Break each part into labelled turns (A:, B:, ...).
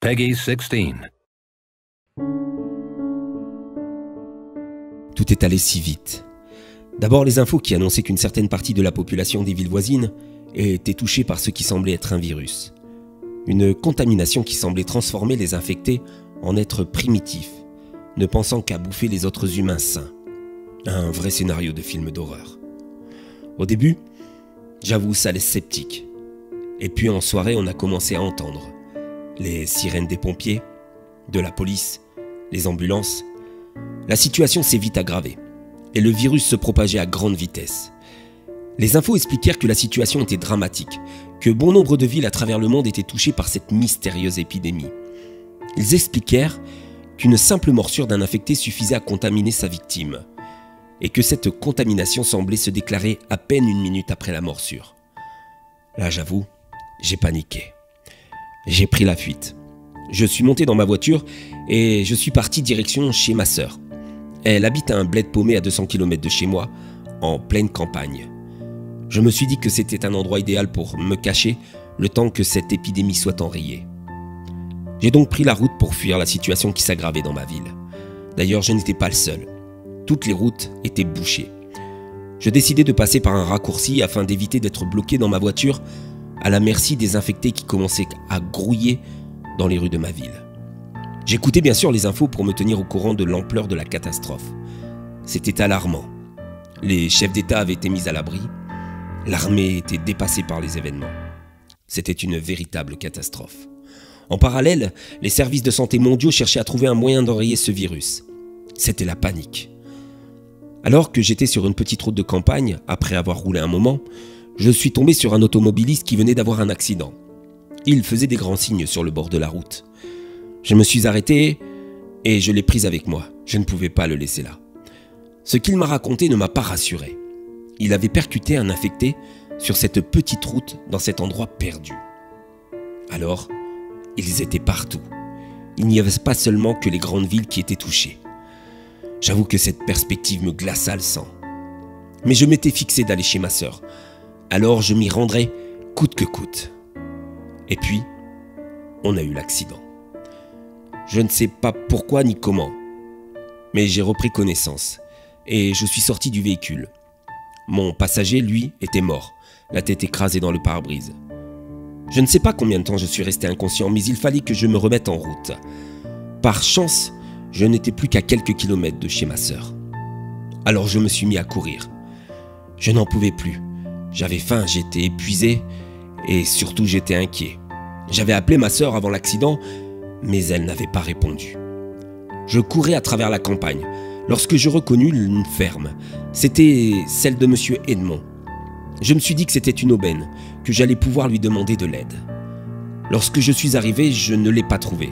A: Peggy 16.
B: Tout est allé si vite. D'abord les infos qui annonçaient qu'une certaine partie de la population des villes voisines était touchée par ce qui semblait être un virus. Une contamination qui semblait transformer les infectés en êtres primitifs, ne pensant qu'à bouffer les autres humains sains. Un vrai scénario de film d'horreur. Au début, j'avoue, ça laisse sceptique. Et puis en soirée, on a commencé à entendre les sirènes des pompiers, de la police, les ambulances. La situation s'est vite aggravée et le virus se propageait à grande vitesse. Les infos expliquèrent que la situation était dramatique, que bon nombre de villes à travers le monde étaient touchées par cette mystérieuse épidémie. Ils expliquèrent qu'une simple morsure d'un infecté suffisait à contaminer sa victime et que cette contamination semblait se déclarer à peine une minute après la morsure. Là, j'avoue, j'ai paniqué. J'ai pris la fuite. Je suis monté dans ma voiture et je suis parti direction chez ma sœur. Elle habite à un bled paumé à 200 km de chez moi, en pleine campagne. Je me suis dit que c'était un endroit idéal pour me cacher le temps que cette épidémie soit enrayée. J'ai donc pris la route pour fuir la situation qui s'aggravait dans ma ville. D'ailleurs, je n'étais pas le seul. Toutes les routes étaient bouchées. Je décidai de passer par un raccourci afin d'éviter d'être bloqué dans ma voiture à la merci des infectés qui commençaient à grouiller dans les rues de ma ville. J'écoutais bien sûr les infos pour me tenir au courant de l'ampleur de la catastrophe. C'était alarmant. Les chefs d'État avaient été mis à l'abri. L'armée était dépassée par les événements. C'était une véritable catastrophe. En parallèle, les services de santé mondiaux cherchaient à trouver un moyen d'enrayer ce virus. C'était la panique. Alors que j'étais sur une petite route de campagne, après avoir roulé un moment, je suis tombé sur un automobiliste qui venait d'avoir un accident. Il faisait des grands signes sur le bord de la route. Je me suis arrêté et je l'ai pris avec moi. Je ne pouvais pas le laisser là. Ce qu'il m'a raconté ne m'a pas rassuré. Il avait percuté un infecté sur cette petite route dans cet endroit perdu. Alors, ils étaient partout. Il n'y avait pas seulement que les grandes villes qui étaient touchées. J'avoue que cette perspective me glaça le sang. Mais je m'étais fixé d'aller chez ma sœur. Alors je m'y rendrais coûte que coûte. Et puis, on a eu l'accident. Je ne sais pas pourquoi ni comment, mais j'ai repris connaissance et je suis sorti du véhicule. Mon passager, lui, était mort, la tête écrasée dans le pare-brise. Je ne sais pas combien de temps je suis resté inconscient, mais il fallait que je me remette en route. Par chance, je n'étais plus qu'à quelques kilomètres de chez ma sœur. Alors je me suis mis à courir. Je n'en pouvais plus. J'avais faim, j'étais épuisé et surtout j'étais inquiet. J'avais appelé ma sœur avant l'accident, mais elle n'avait pas répondu. Je courais à travers la campagne lorsque je reconnus une ferme. C'était celle de Monsieur Edmond. Je me suis dit que c'était une aubaine, que j'allais pouvoir lui demander de l'aide. Lorsque je suis arrivé, je ne l'ai pas trouvé.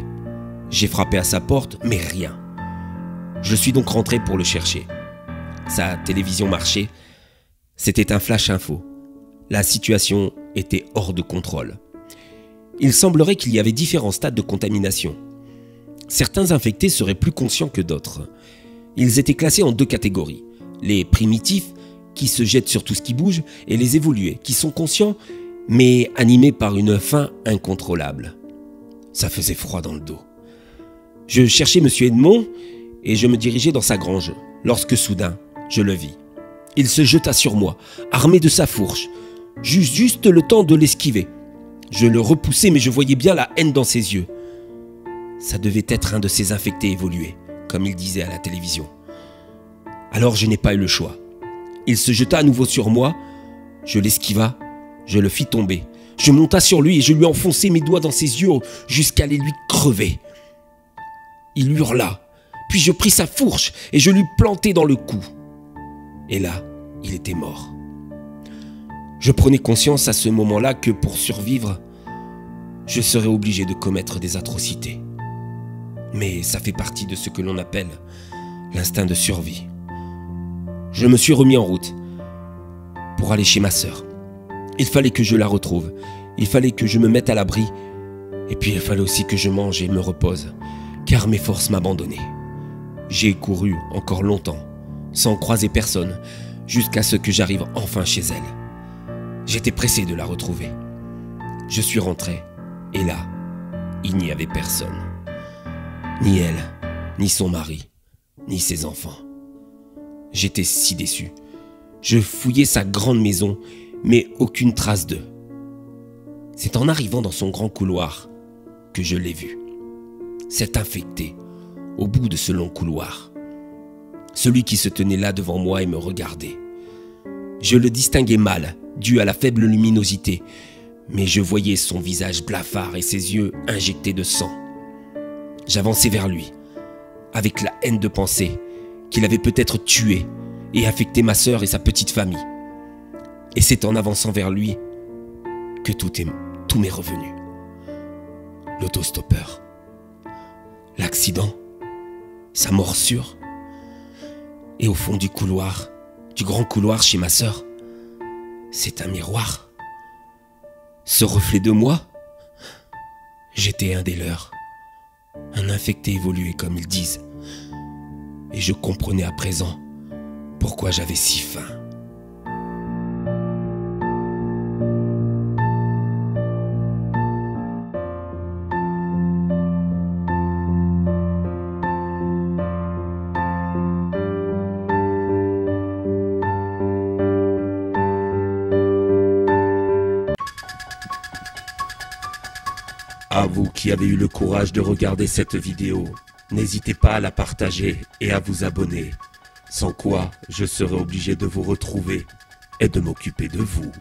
B: J'ai frappé à sa porte, mais rien. Je suis donc rentré pour le chercher. Sa télévision marchait. C'était un flash info. La situation était hors de contrôle. Il semblerait qu'il y avait différents stades de contamination. Certains infectés seraient plus conscients que d'autres. Ils étaient classés en deux catégories. Les primitifs, qui se jettent sur tout ce qui bouge, et les évolués, qui sont conscients, mais animés par une faim incontrôlable. Ça faisait froid dans le dos. Je cherchais M. Edmond et je me dirigeais dans sa grange, lorsque soudain, je le vis. Il se jeta sur moi, armé de sa fourche. J'eus juste le temps de l'esquiver. Je le repoussai, mais je voyais bien la haine dans ses yeux. Ça devait être un de ces infectés évolués, comme il disait à la télévision. Alors je n'ai pas eu le choix. Il se jeta à nouveau sur moi, je l'esquiva, je le fis tomber. Je monta sur lui et je lui enfonçai mes doigts dans ses yeux jusqu'à les lui crever. Il hurla, puis je pris sa fourche et je lui plantai dans le cou. Et là, il était mort. Je prenais conscience à ce moment-là que pour survivre, je serais obligé de commettre des atrocités. Mais ça fait partie de ce que l'on appelle l'instinct de survie. Je me suis remis en route pour aller chez ma sœur. Il fallait que je la retrouve. Il fallait que je me mette à l'abri. Et puis il fallait aussi que je mange et me repose, car mes forces m'abandonnaient. J'ai couru encore longtemps, sans croiser personne, jusqu'à ce que j'arrive enfin chez elle. J'étais pressé de la retrouver. Je suis rentré, et là, il n'y avait personne. Ni elle, ni son mari, ni ses enfants. J'étais si déçu. Je fouillais sa grande maison, mais aucune trace d'eux. C'est en arrivant dans son grand couloir que je l'ai vu. Cet infecté, au bout de ce long couloir. Celui qui se tenait là devant moi et me regardait. Je le distinguais mal, dû à la faible luminosité, mais je voyais son visage blafard et ses yeux injectés de sang. J'avançai vers lui, avec la haine de penser qu'il avait peut-être tué et affecté ma sœur et sa petite famille. Et c'est en avançant vers lui que tout m'est revenu. L'autostoppeur, l'accident, sa morsure, et au fond du couloir, du grand couloir chez ma sœur, c'est un miroir. Ce reflet de moi, j'étais un des leurs, un infecté évolué comme ils disent, et je comprenais à présent pourquoi j'avais si faim. À vous qui avez eu le courage de regarder cette vidéo, n'hésitez pas à la partager et à vous abonner, sans quoi je serai obligé de vous retrouver et de m'occuper de vous.